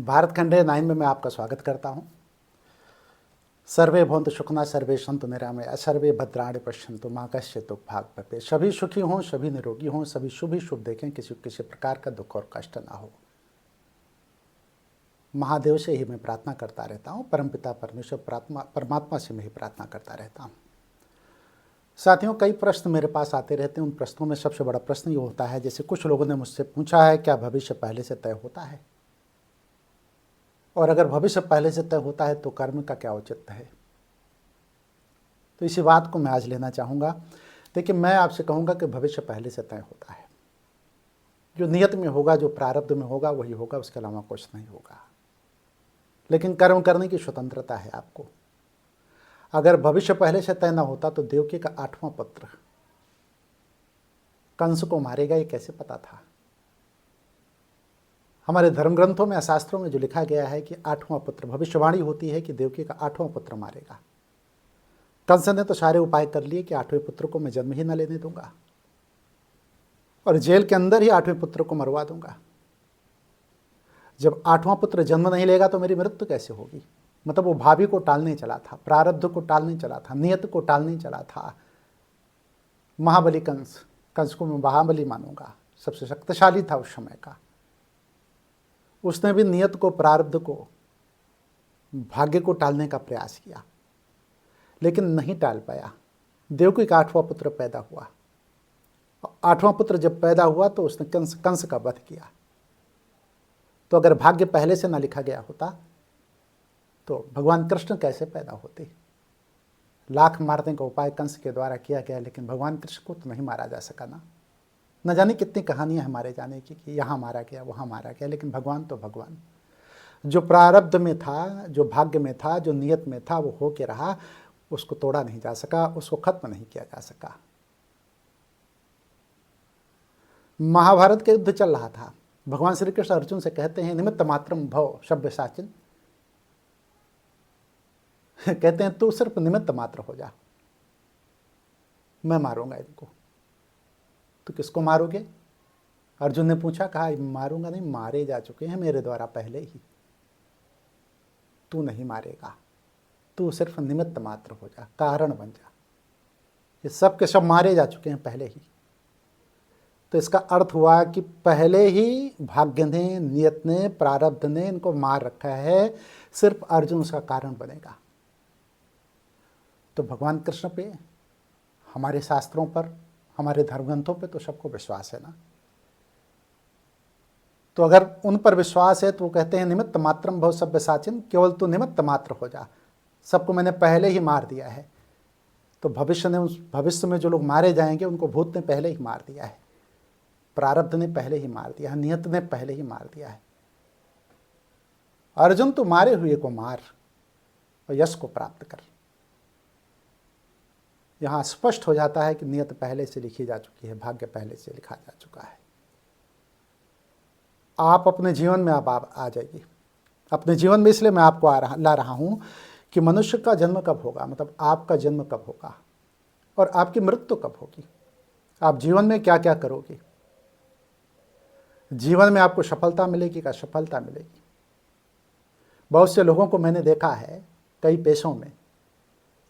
भारत खंडे 9 में मैं आपका स्वागत करता हूं। सर्वे भवन्तु सुखिनः सर्वे सन्तु निरामया सर्वे भद्राणि पश्यन्तु मां कश्चित् दुःखभाग्। सभी सुखी हों, सभी निरोगी हों, सभी शुभ ही शुभ देखें, किसी किसी प्रकार का दुख और कष्ट ना हो। महादेव से ही मैं प्रार्थना करता रहता हूं, परमपिता परमेश्वर परमात्मा से मैं ही प्रार्थना करता रहता हूं। साथियों, कई प्रश्न मेरे पास आते रहते हैं। उन प्रश्नों में सबसे बड़ा प्रश्न ये होता है, जैसे कुछ लोगों ने मुझसे पूछा है, क्या भविष्य पहले से तय होता है? और अगर भविष्य पहले से तय होता है तो कर्म का क्या औचित्य है? तो इसी बात को मैं आज लेना चाहूँगा। देखिए, मैं आपसे कहूँगा कि भविष्य पहले से तय होता है। जो नियत में होगा, जो प्रारब्ध में होगा, वही होगा, उसके अलावा कुछ नहीं होगा। लेकिन कर्म करने की स्वतंत्रता है आपको। अगर भविष्य पहले से तय न होता तो देवकी का 8वां पुत्र कंस को मारेगा, ये कैसे पता था? हमारे धर्म ग्रंथों में, शास्त्रों में जो लिखा गया है कि 8वां पुत्र, भविष्यवाणी होती है कि देवकी का 8वां पुत्र मारेगा। कंस ने तो सारे उपाय कर लिए कि 8वें पुत्र को मैं जन्म ही न लेने दूंगा और जेल के अंदर ही 8वें पुत्र को मरवा दूंगा। जब 8वां पुत्र जन्म नहीं लेगा तो मेरी मृत्यु कैसे होगी? मतलब वो भावी को टालने चला था, प्रारब्ध को टालने चला था, नियत को टालने चला था। महाबली कंस, कंस को मैं महाबली मानूंगा, सबसे शक्तिशाली था उस समय का। उसने भी नियत को, प्रारब्ध को, भाग्य को टालने का प्रयास किया, लेकिन नहीं टाल पाया। देवकी का 8वां पुत्र पैदा हुआ। 8वां पुत्र जब पैदा हुआ तो उसने कंस का वध किया। तो अगर भाग्य पहले से ना लिखा गया होता तो भगवान कृष्ण कैसे पैदा होते? लाख मारने का उपाय कंस के द्वारा किया गया, लेकिन भगवान कृष्ण को तो नहीं मारा जा सका ना। न जाने कितनी कहानियां हैं मारे जाने की कि यहाँ मारा गया, वहाँ मारा गया, लेकिन भगवान तो भगवान। जो प्रारब्ध में था, जो भाग्य में था, जो नियत में था, वो हो के रहा। उसको तोड़ा नहीं जा सका, उसको खत्म नहीं किया जा सका। महाभारत का युद्ध चल रहा था। भगवान श्री कृष्ण अर्जुन से कहते हैं, निमित्त मात्रम भव सव्यसाचिन। कहते हैं तू सिर्फ निमित्त मात्र हो जा, मैं मारूंगा इनको। तो किसको मारोगे? अर्जुन ने पूछा, कहा मारूंगा नहीं, मारे जा चुके हैं मेरे द्वारा पहले ही। तू नहीं मारेगा, तू सिर्फ निमित्त मात्र हो जा, कारण बन जा। ये सब के सब मारे जा चुके हैं पहले ही। तो इसका अर्थ हुआ कि पहले ही भाग्य ने, नियत ने, प्रारब्ध ने इनको मार रखा है, सिर्फ अर्जुन उसका कारण बनेगा। तो भगवान कृष्ण पे, हमारे शास्त्रों पर, हमारे धर्मग्रंथों पे तो सबको विश्वास है ना। तो अगर उन पर विश्वास है तो वो कहते हैं निमित्त मात्रम भव सव्यसाचिन, केवल तू निमित्त मात्र हो जा, सबको मैंने पहले ही मार दिया है। तो भविष्य में जो लोग मारे जाएंगे उनको भूत ने पहले ही मार दिया है, प्रारब्ध ने पहले ही मार दिया है, नियत ने पहले ही मार दिया है। अर्जुन, तू मारे हुए को मार और यश को प्राप्त कर। यहां स्पष्ट हो जाता है कि नियत पहले से लिखी जा चुकी है, भाग्य पहले से लिखा जा चुका है। आप अपने जीवन में आप आ जाइए। अपने जीवन में इसलिए मैं आपको ला रहा हूं कि मनुष्य का जन्म कब होगा, मतलब आपका जन्म कब होगा और आपकी मृत्यु कब होगी, आप जीवन में क्या क्या करोगे, जीवन में आपको सफलता मिलेगी का असफलता मिलेगी। बहुत से लोगों को मैंने देखा है कई पेशों में,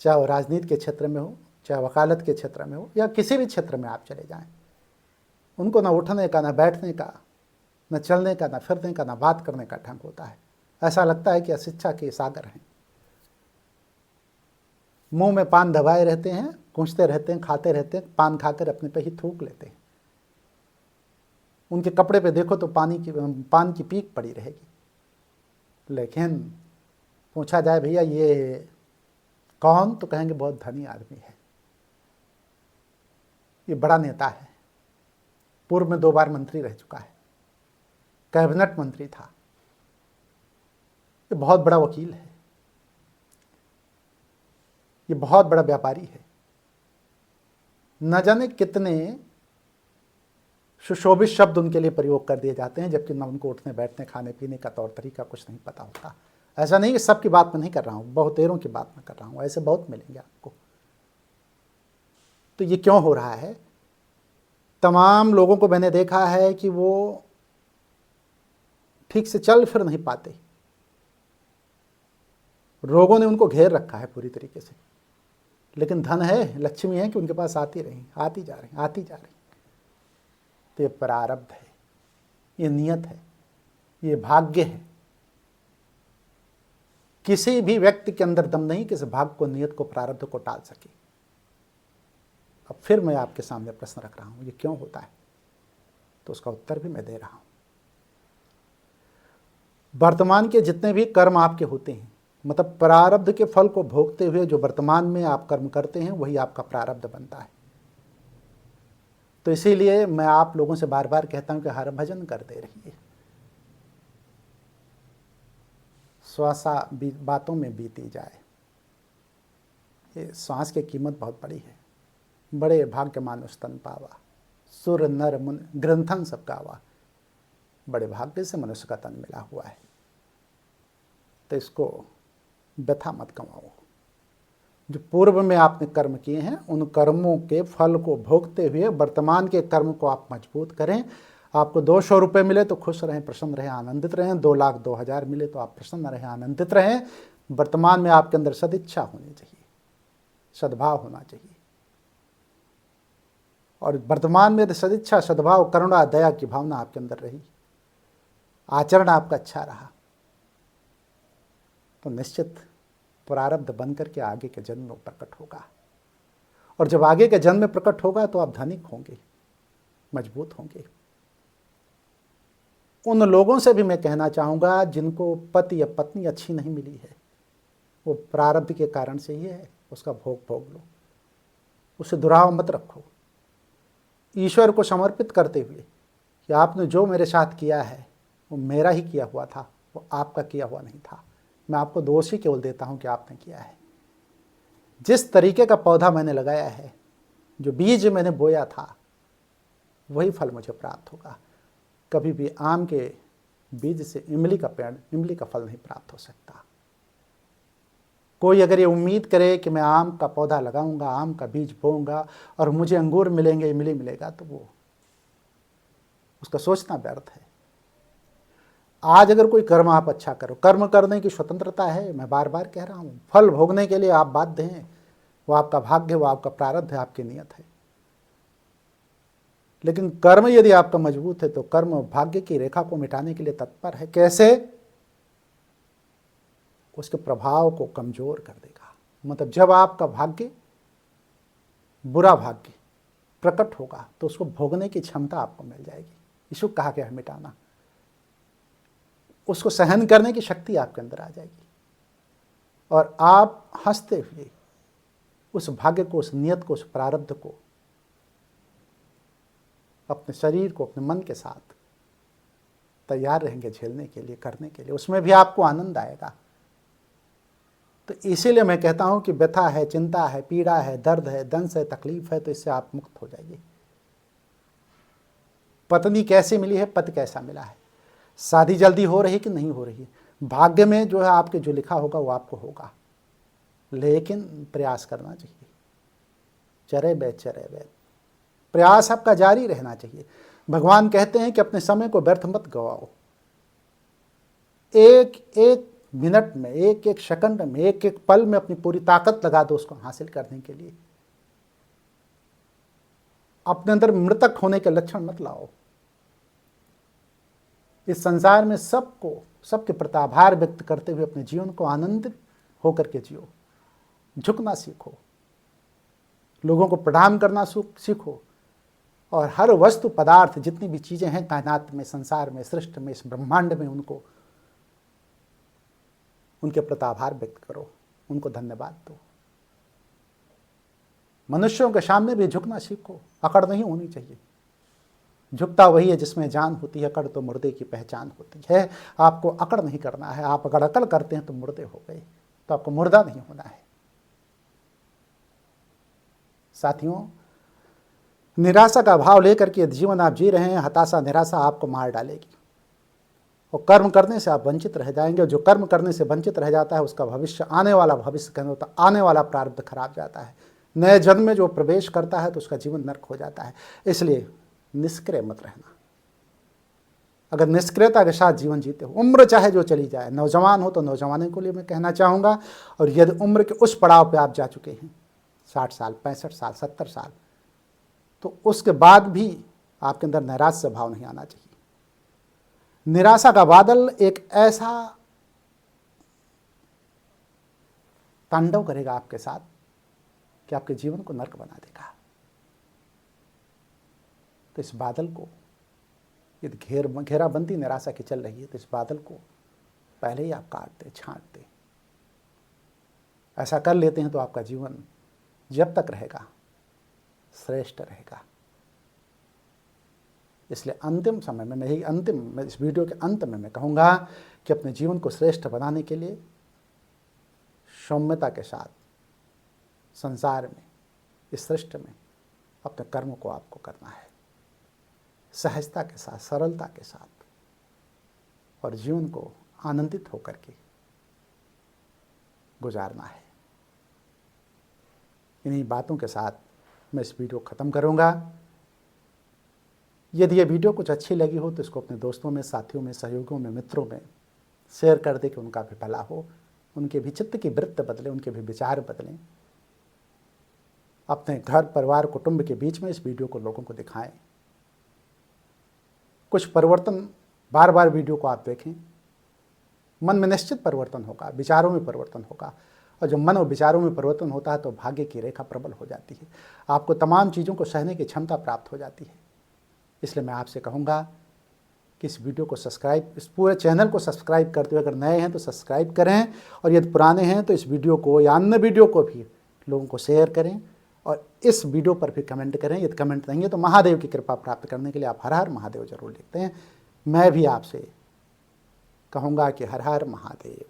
चाहे वो राजनीति के क्षेत्र में हो, चाहे वकालत के क्षेत्र में हो, या किसी भी क्षेत्र में आप चले जाएं, उनको ना उठने का, ना बैठने का, न चलने का, न फिरने का, न बात करने का ढंग होता है। ऐसा लगता है कि अशिक्षा के सागर हैं। मुंह में पान दबाए रहते हैं, गूंजते रहते हैं, खाते रहते हैं, पान खाकर अपने पे ही थूक लेते हैं। उनके कपड़े पे देखो तो पान की पीक पड़ी रहेगी। लेकिन पूछा जाए, भैया ये कौन, तो कहेंगे बहुत धनी आदमी है, ये बड़ा नेता है, पूर्व में 2 बार मंत्री रह चुका है, कैबिनेट मंत्री था, ये बहुत बड़ा वकील है, ये बहुत बड़ा व्यापारी है। न जाने कितने सुशोभित शब्द उनके लिए प्रयोग कर दिए जाते हैं, जबकि न उनको उठने बैठने, खाने पीने का तौर तरीका कुछ नहीं पता होता। ऐसा नहीं कि सबकी बात मैं नहीं कर रहा हूँ, बहुतेरों की बात मैं कर रहा हूँ, ऐसे बहुत मिलेंगे आपको। तो ये क्यों हो रहा है? तमाम लोगों को मैंने देखा है कि वो ठीक से चल फिर नहीं पाते, रोगों ने उनको घेर रखा है पूरी तरीके से, लेकिन धन है, लक्ष्मी है कि उनके पास आती रही, आती जा रही, आती जा रही। तो ये प्रारब्ध है, ये नियत है, ये भाग्य है। किसी भी व्यक्ति के अंदर दम नहीं कि इस भाग्य को, नियत को, प्रारब्ध को टाल सके। अब फिर मैं आपके सामने प्रश्न रख रहा हूं, ये क्यों होता है? तो उसका उत्तर भी मैं दे रहा हूं। वर्तमान के जितने भी कर्म आपके होते हैं, मतलब प्रारब्ध के फल को भोगते हुए जो वर्तमान में आप कर्म करते हैं, वही आपका प्रारब्ध बनता है। तो इसीलिए मैं आप लोगों से बार बार कहता हूं कि हर भजन करते रहिए, श्वासा बातों में बीती जाए। ये श्वास की कीमत बहुत बड़ी है। बड़े भाग्य मानुष तन पावा, सुर नर मुन ग्रंथन सब गावा। बड़े भाग्य से मनुष्य का तन मिला हुआ है, तो इसको व्यथा मत कमाओ। जो पूर्व में आपने कर्म किए हैं, उन कर्मों के फल को भोगते हुए वर्तमान के कर्म को आप मजबूत करें। आपको 200 रुपये मिले तो खुश रहें, प्रसन्न रहें, आनंदित रहें। 2 लाख 2 हज़ार मिले तो आप प्रसन्न रहें, आनंदित रहें। वर्तमान में आपके अंदर सदिच्छा होनी चाहिए, सद्भाव होना चाहिए। और वर्तमान में सदिच्छा, सद्भाव, करुणा, दया की भावना आपके अंदर रही, आचरण आपका अच्छा रहा, तो निश्चित प्रारब्ध बनकर के आगे के जन्म में प्रकट होगा। और जब आगे के जन्म में प्रकट होगा तो आप धनिक होंगे, मजबूत होंगे। उन लोगों से भी मैं कहना चाहूँगा जिनको पति या पत्नी अच्छी नहीं मिली है, वो प्रारब्ध के कारण से ही है, उसका भोग लो, उसे दुराव मत रखो। ईश्वर को समर्पित करते हुए कि आपने जो मेरे साथ किया है वो मेरा ही किया हुआ था, वो आपका किया हुआ नहीं था। मैं आपको दोष ही केवल देता हूँ कि आपने किया है। जिस तरीके का पौधा मैंने लगाया है, जो बीज मैंने बोया था, वही फल मुझे प्राप्त होगा। कभी भी आम के बीज से इमली का पेड़, इमली का फल नहीं प्राप्त हो सकता। कोई अगर ये उम्मीद करे कि मैं आम का पौधा लगाऊंगा, आम का बीज बोऊंगा और मुझे अंगूर मिलेंगे, इमली मिलेगा, तो वो उसका सोचना व्यर्थ है। आज अगर कोई कर्म आप अच्छा करो, कर्म करने की स्वतंत्रता है, मैं बार बार कह रहा हूँ। फल भोगने के लिए आप बाध्य हैं, वो आपका भाग्य, वो आपका प्रारब्ध है, आपकी नियत है। लेकिन कर्म यदि आपका मजबूत है तो कर्म भाग्य की रेखा को मिटाने के लिए तत्पर है। कैसे? उसके प्रभाव को कमजोर कर देगा। मतलब जब आपका भाग्य, बुरा भाग्य प्रकट होगा तो उसको भोगने की क्षमता आपको मिल जाएगी। इसको कहा गया है मिटाना। उसको सहन करने की शक्ति आपके अंदर आ जाएगी और आप हंसते हुए उस भाग्य को, उस नियत को, उस प्रारब्ध को, अपने शरीर को, अपने मन के साथ तैयार रहेंगे झेलने के लिए, करने के लिए। उसमें भी आपको आनंद आएगा। तो इसीलिए मैं कहता हूं कि व्यथा है, चिंता है, पीड़ा है, दर्द है, दंश है, तकलीफ है, तो इससे आप मुक्त हो जाइए। पत्नी कैसी मिली है, पति कैसा मिला है, शादी जल्दी हो रही कि नहीं हो रही है, भाग्य में जो है आपके जो लिखा होगा वो आपको होगा। लेकिन प्रयास करना चाहिए, चरे बे प्रयास आपका जारी रहना चाहिए। भगवान कहते हैं कि अपने समय को व्यर्थ मत गवाओ। एक एक मिनट में, एक एक सेकंड में, एक एक पल में अपनी पूरी ताकत लगा दो उसको हासिल करने के लिए। अपने अंदर मृतक होने के लक्षण मत लाओ। इस संसार में सबको, सबके प्रति आभार व्यक्त करते हुए अपने जीवन को आनंदित होकर के जियो। झुकना सीखो, लोगों को प्रणाम करना सीखो, और हर वस्तु पदार्थ, जितनी भी चीजें हैं कायनात में, संसार में, सृष्टि में, इस ब्रह्मांड में, उनको, उनके प्रति आभार व्यक्त करो, उनको धन्यवाद दो। मनुष्यों के सामने भी झुकना सीखो, अकड़ नहीं होनी चाहिए। झुकता वही है जिसमें जान होती है, अकड़ तो मुर्दे की पहचान होती है। आपको अकड़ नहीं करना है। आप अगर अकड़ करते हैं तो मुर्दे हो गए, तो आपको मुर्दा नहीं होना है। साथियों, निराशा का भाव लेकर के जीवन आप जी रहे हैं, हताशा, निराशा आपको मार डालेगी और कर्म करने से आप वंचित रह जाएंगे। जो कर्म करने से वंचित रह जाता है उसका भविष्य, आने वाला भविष्य कहना होता, आने वाला प्रारब्ध खराब जाता है। नए जन्म में जो प्रवेश करता है तो उसका जीवन नर्क हो जाता है। इसलिए निष्क्रिय मत रहना, अगर निष्क्रियता के साथ जीवन जीते हो, उम्र चाहे जो चली जाए, नौजवान हो तो नौजवानों के लिए मैं कहना चाहूँगा, और यदि उम्र के उस पड़ाव पे आप जा चुके हैं 60 साल, 65 साल, 70 साल, तो उसके बाद भी आपके अंदर नैराश्य भाव नहीं आना चाहिए। निराशा का बादल एक ऐसा तांडव करेगा आपके साथ कि आपके जीवन को नर्क बना देगा। तो इस बादल को, यदि घेराबंदी निराशा की चल रही है, तो इस बादल को पहले ही आप काट दें, छांट दें। ऐसा कर लेते हैं तो आपका जीवन जब तक रहेगा श्रेष्ठ रहेगा। इसलिए अंतिम समय में मैं इस वीडियो के अंत में मैं कहूँगा कि अपने जीवन को श्रेष्ठ बनाने के लिए सौम्यता के साथ संसार में, इस सृष्टि में अपने कर्मों को आपको करना है, सहजता के साथ, सरलता के साथ, और जीवन को आनंदित होकर के गुजारना है। इन्हीं बातों के साथ मैं इस वीडियो को ख़त्म करूँगा। यदि ये वीडियो कुछ अच्छी लगी हो तो इसको अपने दोस्तों में, साथियों में, सहयोगियों में, मित्रों में शेयर कर दे कि उनका भी भला हो, उनके भी चित्त की वृत्ति बदले, उनके भी विचार बदलें। अपने घर परिवार कुटुंब के बीच में इस वीडियो को लोगों को दिखाएं। कुछ परिवर्तन, बार बार वीडियो को आप देखें, मन में निश्चित परिवर्तन होगा, विचारों में परिवर्तन होगा, और जब मन और विचारों में परिवर्तन होता है तो भाग्य की रेखा प्रबल हो जाती है, आपको तमाम चीज़ों को सहने की क्षमता प्राप्त हो जाती है। इसलिए मैं आपसे कहूँगा कि इस वीडियो को सब्सक्राइब, इस पूरे चैनल को सब्सक्राइब करते हुए, अगर नए हैं तो सब्सक्राइब करें, और यदि पुराने हैं तो इस वीडियो को या अन्य वीडियो को भी लोगों को शेयर करें, और इस वीडियो पर भी कमेंट करें। यदि कमेंट नहीं है तो महादेव की कृपा प्राप्त करने के लिए आप हर हर महादेव जरूर लिखते हैं। मैं भी आपसे कहूँगा कि हर हर महादेव।